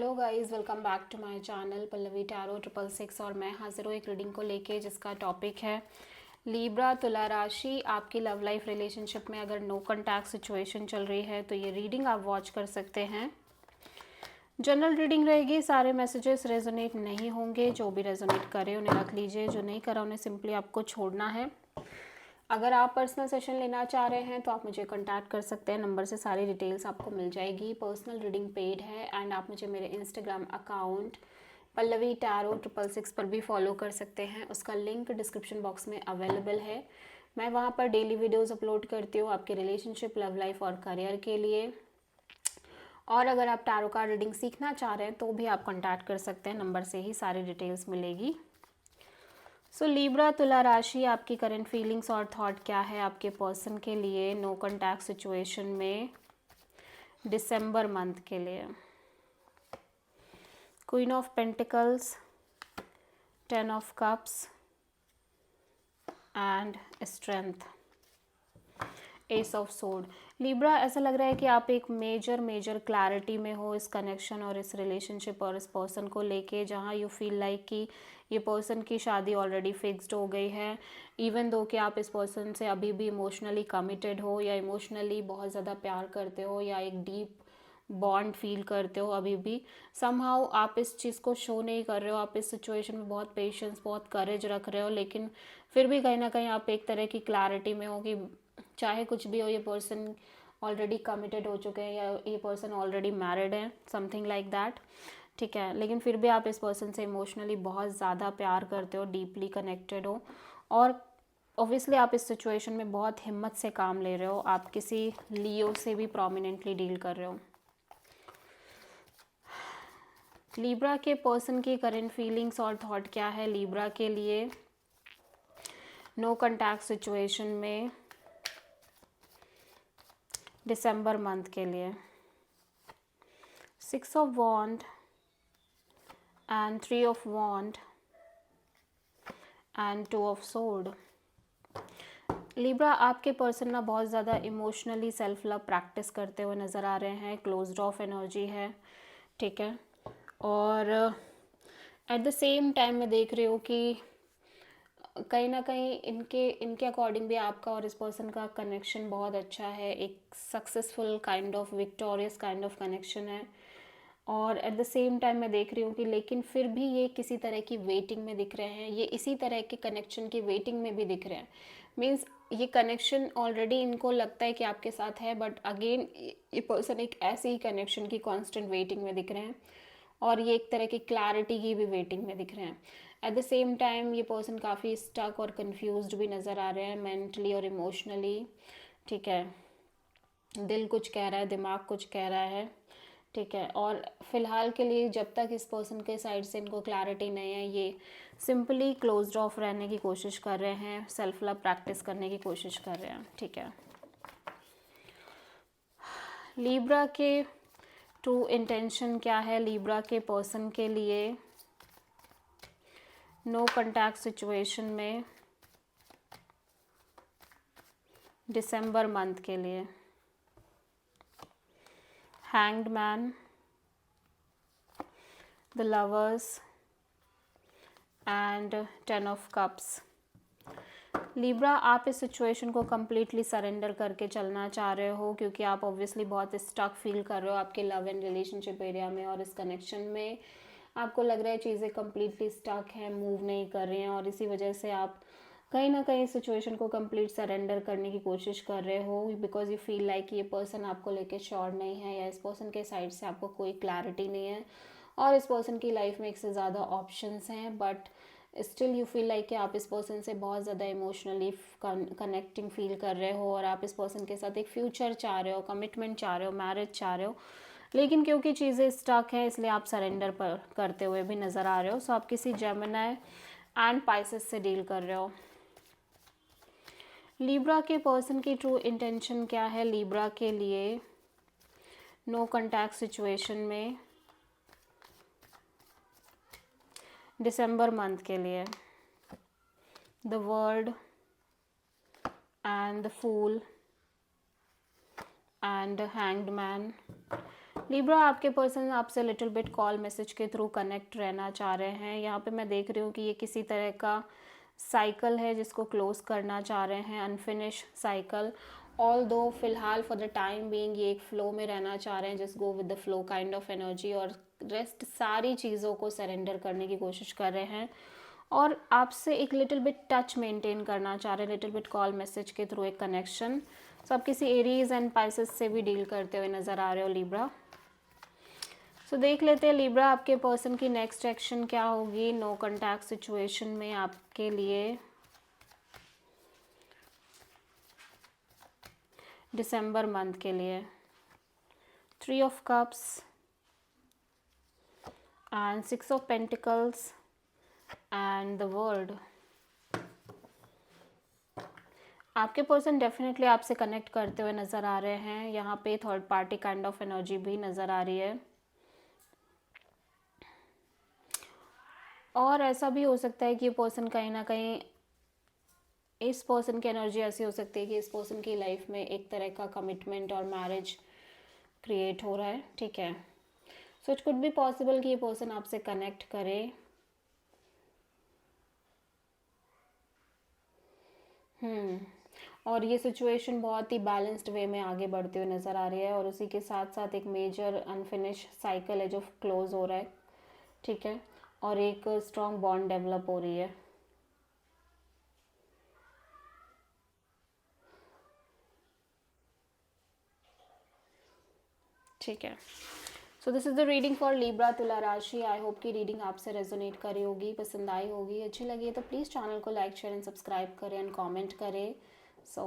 Hello guys, welcome back to my channel Pallavi tarot 666। और मैं हाजिर हूँ एक रीडिंग को लेके जिसका टॉपिक है लीब्रा तुला राशि। आपकी लव लाइफ रिलेशनशिप में अगर नो कॉन्टैक्ट सिचुएशन चल रही है तो ये रीडिंग आप वॉच कर सकते हैं। जनरल रीडिंग रहेगी, सारे मैसेजेस रेजोनेट नहीं होंगे। जो भी रेजोनेट करे उन्हें रख लीजिए, जो नहीं करा उन्हें सिंपली आपको छोड़ना है। अगर आप पर्सनल सेशन लेना चाह रहे हैं तो आप मुझे कांटेक्ट कर सकते हैं, नंबर से सारी डिटेल्स आपको मिल जाएगी। पर्सनल रीडिंग पेड है एंड आप मुझे मेरे इंस्टाग्राम अकाउंट पल्लवी टैरो 666 पर भी फॉलो कर सकते हैं। उसका लिंक डिस्क्रिप्शन बॉक्स में अवेलेबल है। मैं वहाँ पर डेली वीडियोज़ अपलोड करती हूँ आपके रिलेशनशिप, लव लाइफ और करियर के लिए। और अगर आप टैरो कार्ड रीडिंग सीखना चाह रहे हैं तो भी आप कॉन्टैक्ट कर सकते हैं, नंबर से ही सारी डिटेल्स मिलेगी। सो लीब्रा तुला राशि, आपकी करंट फीलिंग्स और थॉट क्या है आपके पर्सन के लिए नो कॉन्टैक्ट सिचुएशन में दिसंबर मंथ के लिए। Queen of pentacles, 10 of cups and strength, S of sword. Libra, ऐसा लग रहा है कि आप एक मेजर क्लैरिटी में हो इस कनेक्शन और इस रिलेशनशिप और इस पर्सन को लेके, जहाँ यू फील लाइक कि ये पर्सन की शादी ऑलरेडी फिक्स्ड हो गई है। इवन दो कि आप इस पर्सन से अभी भी इमोशनली कमिटेड हो या इमोशनली बहुत ज़्यादा प्यार करते हो या एक डीप बॉन्ड फील करते हो, अभी भी समहाउ आप इस चीज़ को शो नहीं कर रहे हो। आप इस सिचुएशन में बहुत पेशेंस, बहुत करेज रख रहे हो, लेकिन फिर भी कहीं ना कहीं आप एक तरह की क्लैरिटी में हो कि चाहे कुछ भी हो, ये पर्सन ऑलरेडी कमिटेड हो चुके हैं या ये पर्सन ऑलरेडी मैरिड है, समथिंग लाइक दैट। ठीक है, लेकिन फिर भी आप इस पर्सन से इमोशनली बहुत ज़्यादा प्यार करते हो, डीपली कनेक्टेड हो। और ऑब्वियसली आप इस सिचुएशन में बहुत हिम्मत से काम ले रहे हो। आप किसी लियो से भी प्रोमिनेंटली डील कर रहे हो। लीब्रा के पर्सन की करंट फीलिंग्स और थॉट क्या है लीब्रा के लिए नो कॉन्टैक्ट सिचुएशन में दिसंबर मंथ के लिए। 6 of wand and 3 of wand and 2 of sword. Libra, आपके पर्सन ना बहुत ज़्यादा इमोशनली सेल्फ लव प्रैक्टिस करते हुए नज़र आ रहे हैं। क्लोज्ड ऑफ एनर्जी है, ठीक है। और एट द सेम टाइम मैं देख रही हूँ कि कहीं ना कहीं इनके अकॉर्डिंग भी आपका और इस पर्सन का कनेक्शन बहुत अच्छा है। एक successful kind of victorious kind of connection है। और एट द सेम टाइम मैं देख रही हूँ कि लेकिन फिर भी ये किसी तरह की वेटिंग में दिख रहे हैं। ये इसी तरह के कनेक्शन की वेटिंग में भी दिख रहे हैं। मीन्स ये कनेक्शन ऑलरेडी इनको लगता है कि आपके साथ है, बट अगेन ये पर्सन एक ऐसे ही कनेक्शन की कॉन्स्टेंट वेटिंग में दिख रहे हैं। और ये एक तरह की क्लैरिटी की भी वेटिंग में दिख रहे हैं। एट द सेम टाइम ये पर्सन काफ़ी स्टक और कंफ्यूज्ड भी नज़र आ रहे हैं, मेंटली और इमोशनली। ठीक है, दिल कुछ कह रहा है, दिमाग कुछ कह रहा है। ठीक है, और फिलहाल के लिए जब तक इस पर्सन के साइड से इनको क्लैरिटी नहीं है, ये सिंपली क्लोज्ड ऑफ रहने की कोशिश कर रहे हैं, सेल्फ लव प्रैक्टिस करने की कोशिश कर रहे हैं। ठीक है, लीब्रा के ट्रू इंटेंशन क्या है लीब्रा के पर्सन के लिए नो कॉन्टैक्ट सिचुएशन में दिसंबर मंथ के लिए। Hanged man, the lovers and 10 of cups. Libra, आप इस सिचुएशन को कम्प्लीटली सरेंडर करके चलना चाह रहे हो, क्योंकि आप ऑब्वियसली बहुत स्टक फील कर रहे हो आपके लव एंड रिलेशनशिप एरिया में और इस कनेक्शन में। आपको लग रहा है चीज़ें कम्प्लीटली स्टक हैं, मूव नहीं कर रही हैं, और इसी वजह से आप कहीं ना कहीं सिचुएशन को कंप्लीट सरेंडर करने की कोशिश कर रहे हो, बिकॉज यू फील लाइक ये पर्सन आपको लेके श्योर नहीं है या इस पर्सन के साइड से आपको कोई क्लैरिटी नहीं है और इस पर्सन की लाइफ में एक से ज़्यादा ऑप्शंस हैं, but still you feel like कि आप इस पर्सन से बहुत ज़्यादा इमोशनली कनेक्टिंग फील कर रहे हो और आप इस पर्सन के साथ एक फ्यूचर चाह रहे हो, कमिटमेंट चाह रहे हो, मैरिज चाह रहे हो। लेकिन क्योंकि चीज़ें स्टक हैं इसलिए आप सरेंडर पर करते हुए भी नज़र आ रहे हो। सो आप किसी जेमिनी एंड पाइसेस से डील कर रहे हो। लीब्रा के पर्सन की ट्रू इंटेंशन क्या है लीब्रा के लिए नो कॉन्टैक्ट सिचुएशन में दिसंबर मंथ के लिए। The world and the fool and hanged man Libra, आपके पर्सन आपसे लिटिल बिट कॉल मैसेज के थ्रू कनेक्ट रहना चाह रहे हैं। यहाँ पे मैं देख रही हूँ कि ये किसी तरह का साइकिल है जिसको क्लोज करना चाह रहे हैं, अनफिनिश साइकिल। ऑल दो फिलहाल फॉर द टाइम बीइंग ये एक फ्लो में रहना चाह रहे हैं, just go with the flow kind of energy, और रेस्ट सारी चीज़ों को सरेंडर करने की कोशिश कर रहे हैं और आपसे एक लिटिल बिट टच मेंटेन करना चाह रहे हैं, लिटिल बिट कॉल मैसेज के थ्रू एक कनेक्शन। सो आप किसी एरीज एंड पाइसेस से भी डील करते हुए नज़र आ रहे हो लिब्रा। सो देख लेते हैं लिब्रा, आपके पर्सन की नेक्स्ट एक्शन क्या होगी नो कॉन्टैक्ट सिचुएशन में आपके लिए दिसंबर मंथ के लिए। 3 of cups and 6 of pentacles and the world. आपके पर्सन डेफिनेटली आपसे कनेक्ट करते हुए नज़र आ रहे हैं। यहाँ पे third party kind of energy भी नज़र आ रही है, और ऐसा भी हो सकता है कि ये पर्सन कहीं ना कहीं, इस पर्सन की एनर्जी ऐसी हो सकती है कि इस पर्सन की लाइफ में एक तरह का कमिटमेंट और मैरिज क्रिएट हो रहा है, ठीक है। So it could be possible कि ये पर्सन आपसे कनेक्ट करे। और ये सिचुएशन बहुत ही बैलेंस्ड वे में आगे बढ़ते हुए नज़र आ रही है, और उसी के साथ साथ एक मेजर अनफिनिश साइकिल है जो क्लोज हो रहा है, ठीक है, और एक स्ट्रॉन्ग बॉन्ड डेवलप हो रही है। ठीक है, so this is the reading for Libra तुला राशि। आई होप कि रीडिंग आपसे रेजोनेट करी होगी, पसंद आई होगी, अच्छी लगी है तो प्लीज़ चैनल को लाइक शेयर एंड सब्सक्राइब करें एंड कमेंट करें। सो